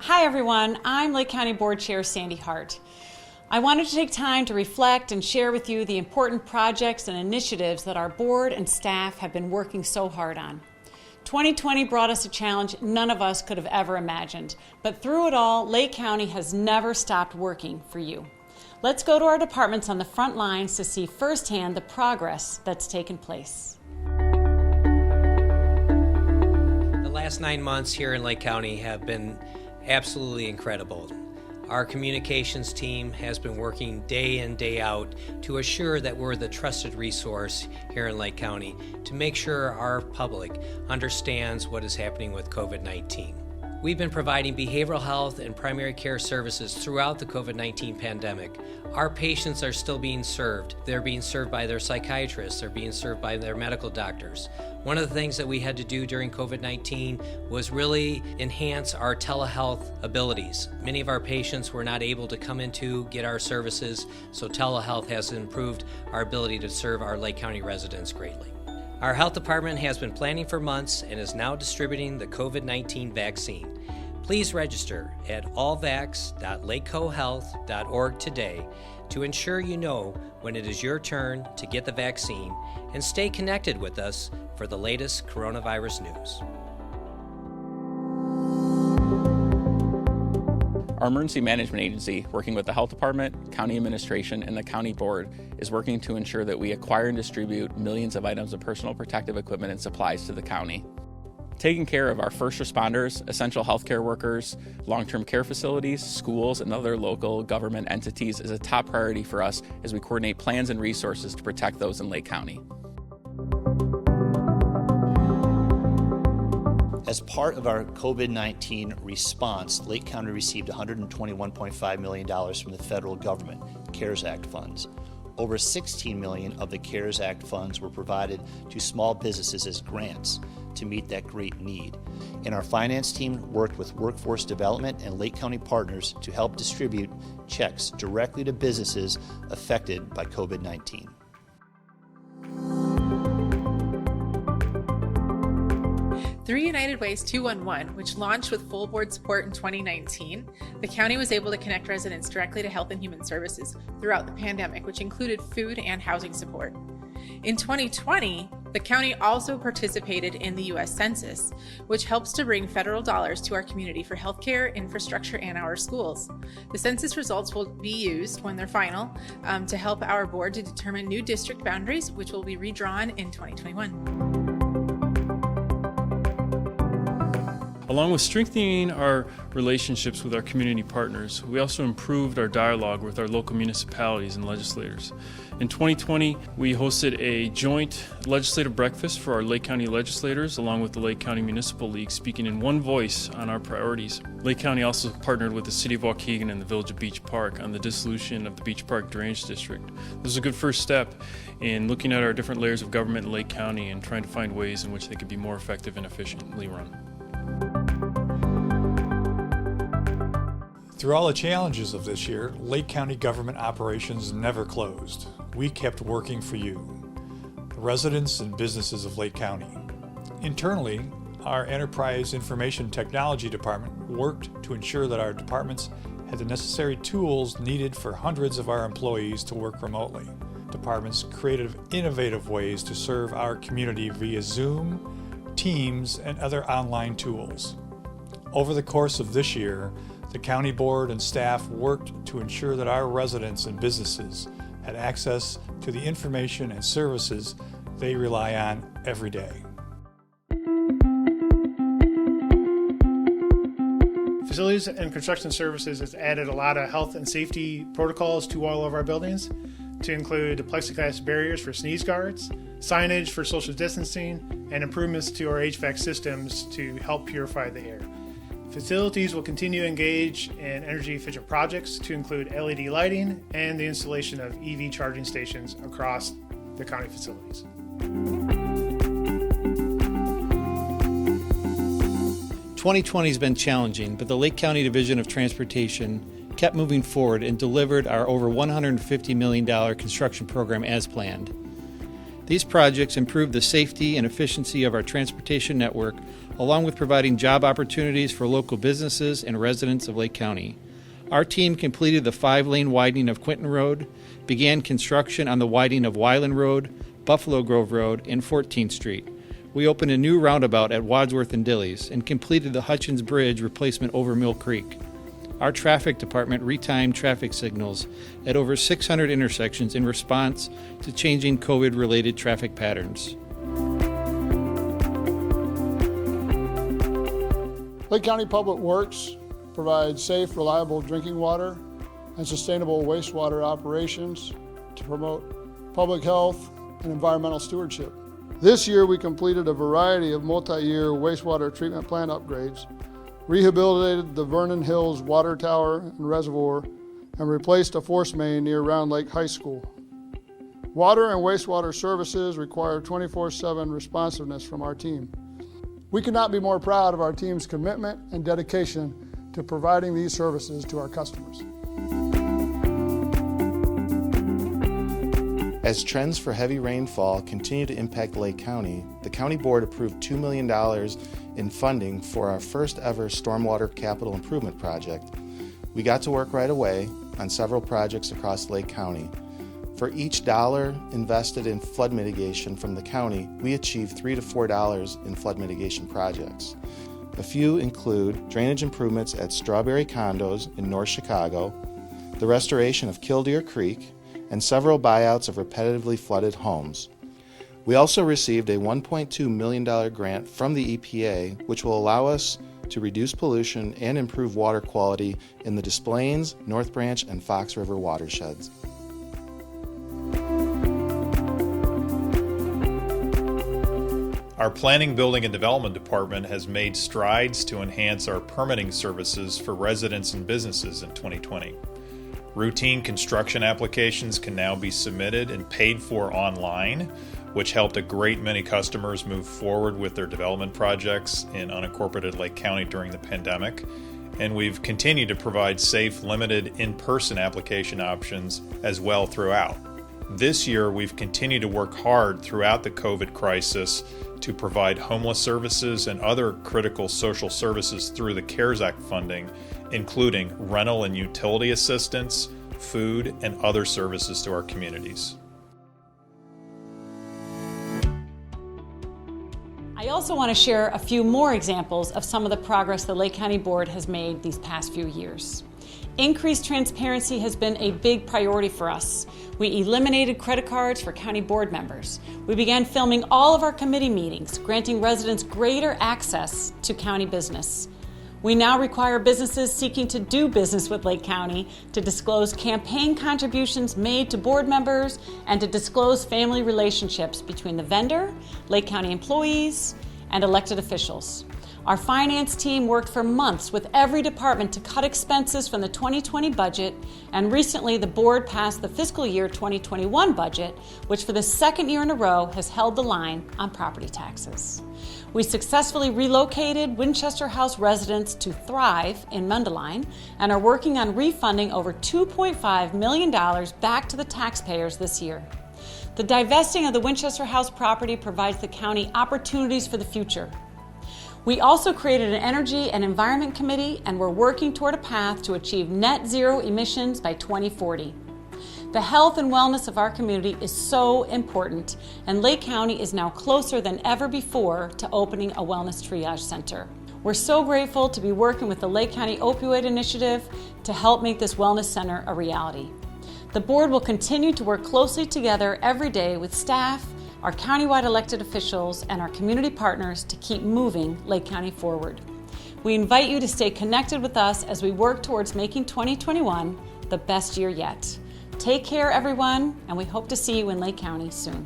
Hi everyone, I'm Lake County Board Chair Sandy Hart. I wanted to take time to reflect and share with you the important projects and initiatives that our board and staff have been working so hard on. 2020 brought us a challenge none of us could have ever imagined, but through it all, Lake County has never stopped working for you. Let's go to our departments on the front lines to see firsthand the progress that's taken place. The last 9 months here in Lake County have been absolutely incredible. Our communications team has been working day in, day out to assure that we're the trusted resource here in Lake County to make sure our public understands what is happening with COVID-19. We've been providing behavioral health and primary care services throughout the COVID-19 pandemic. Our patients are still being served. They're being served by their psychiatrists. They're being served by their medical doctors. One of the things that we had to do during COVID-19 was really enhance our telehealth abilities. Many of our patients were not able to come in to get our services, so telehealth has improved our ability to serve our Lake County residents greatly. Our health department has been planning for months and is now distributing the COVID-19 vaccine. Please register at allvax.lakecohealth.org today to ensure you know when it is your turn to get the vaccine, and stay connected with us for the latest coronavirus news. Our emergency management agency, working with the health department, county administration, and the county board, is working to ensure that we acquire and distribute millions of items of personal protective equipment and supplies to the county. Taking care of our first responders, essential healthcare workers, long-term care facilities, schools, and other local government entities is a top priority for us as we coordinate plans and resources to protect those in Lake County. As part of our COVID-19 response, Lake County received $121.5 million from the federal government, CARES Act funds. Over $16 million of the CARES Act funds were provided to small businesses as grants to meet that great need. And our finance team worked with workforce development and Lake County partners to help distribute checks directly to businesses affected by COVID-19. Through United Way's 211, which launched with full board support in 2019, the county was able to connect residents directly to Health and Human Services throughout the pandemic, which included food and housing support. In 2020, the county also participated in the U.S. Census, which helps to bring federal dollars to our community for healthcare, infrastructure, and our schools. The census results will be used, when they're final, to help our board to determine new district boundaries, which will be redrawn in 2021. Along with strengthening our relationships with our community partners, we also improved our dialogue with our local municipalities and legislators. In 2020, we hosted a joint legislative breakfast for our Lake County legislators, along with the Lake County Municipal League, speaking in one voice on our priorities. Lake County also partnered with the City of Waukegan and the Village of Beach Park on the dissolution of the Beach Park Drainage District. This is a good first step in looking at our different layers of government in Lake County and trying to find ways in which they could be more effective and efficiently run. Through all the challenges of this year, Lake County government operations never closed. We kept working for you, the residents and businesses of Lake County. Internally, our Enterprise Information Technology Department worked to ensure that our departments had the necessary tools needed for hundreds of our employees to work remotely. Departments created innovative ways to serve our community via Zoom, Teams, and other online tools. Over the course of this year, the county board and staff worked to ensure that our residents and businesses had access to the information and services they rely on every day. Facilities and Construction Services has added a lot of health and safety protocols to all of our buildings, to include plexiglass barriers for sneeze guards, signage for social distancing, and improvements to our HVAC systems to help purify the air. Facilities will continue to engage in energy efficient projects to include LED lighting and the installation of EV charging stations across the county facilities. 2020 has been challenging, but the Lake County Division of Transportation kept moving forward and delivered our over $150 million construction program as planned. These projects improve the safety and efficiency of our transportation network, along with providing job opportunities for local businesses and residents of Lake County. Our team completed the 5-lane widening of Quinton Road, began construction on the widening of Wyland Road, Buffalo Grove Road, and 14th Street. We opened a new roundabout at Wadsworth and Dilly's and completed the Hutchins Bridge replacement over Mill Creek. Our traffic department retimed traffic signals at over 600 intersections in response to changing COVID-related traffic patterns. Lake County Public Works provides safe, reliable drinking water and sustainable wastewater operations to promote public health and environmental stewardship. This year we completed a variety of multi-year wastewater treatment plant upgrades, rehabilitated the Vernon Hills Water Tower and Reservoir, and replaced a force main near Round Lake High School. Water and wastewater services require 24/7 responsiveness from our team. We could not be more proud of our team's commitment and dedication to providing these services to our customers. As trends for heavy rainfall continue to impact Lake County, the County Board approved $2 million in funding for our first ever stormwater capital improvement project. We got to work right away on several projects across Lake County. For each dollar invested in flood mitigation from the county, we achieved $3 to $4 in flood mitigation projects. A few include drainage improvements at Strawberry Condos in North Chicago, the restoration of Killdeer Creek, and several buyouts of repetitively flooded homes. We also received a $1.2 million grant from the EPA, which will allow us to reduce pollution and improve water quality in the Des Plaines, North Branch, and Fox River watersheds. Our Planning, Building, and Development Department has made strides to enhance our permitting services for residents and businesses in 2020. Routine construction applications can now be submitted and paid for online, which helped a great many customers move forward with their development projects in unincorporated Lake County during the pandemic. And we've continued to provide safe, limited in-person application options as well throughout. This year, we've continued to work hard throughout the COVID crisis to provide homeless services and other critical social services through the CARES Act funding, including rental and utility assistance, food, and other services to our communities. I also want to share a few more examples of some of the progress the Lake County Board has made these past few years. Increased transparency has been a big priority for us. We eliminated credit cards for county board members. We began filming all of our committee meetings, granting residents greater access to county business. We now require businesses seeking to do business with Lake County to disclose campaign contributions made to board members and to disclose family relationships between the vendor, Lake County employees, and elected officials. Our finance team worked for months with every department to cut expenses from the 2020 budget, and recently the board passed the fiscal year 2021 budget, which for the second year in a row has held the line on property taxes. We successfully relocated Winchester House residents to Thrive in Mundelein and are working on refunding over $2.5 million back to the taxpayers this year. The divesting of the Winchester House property provides the county opportunities for the future. We also created an Energy and Environment Committee, and we're working toward a path to achieve net zero emissions by 2040. The health and wellness of our community is so important, and Lake County is now closer than ever before to opening a wellness triage center. We're so grateful to be working with the Lake County Opioid Initiative to help make this wellness center a reality. The board will continue to work closely together every day with staff, our countywide elected officials, and our community partners to keep moving Lake County forward. We invite you to stay connected with us as we work towards making 2021 the best year yet. Take care, everyone, and we hope to see you in Lake County soon.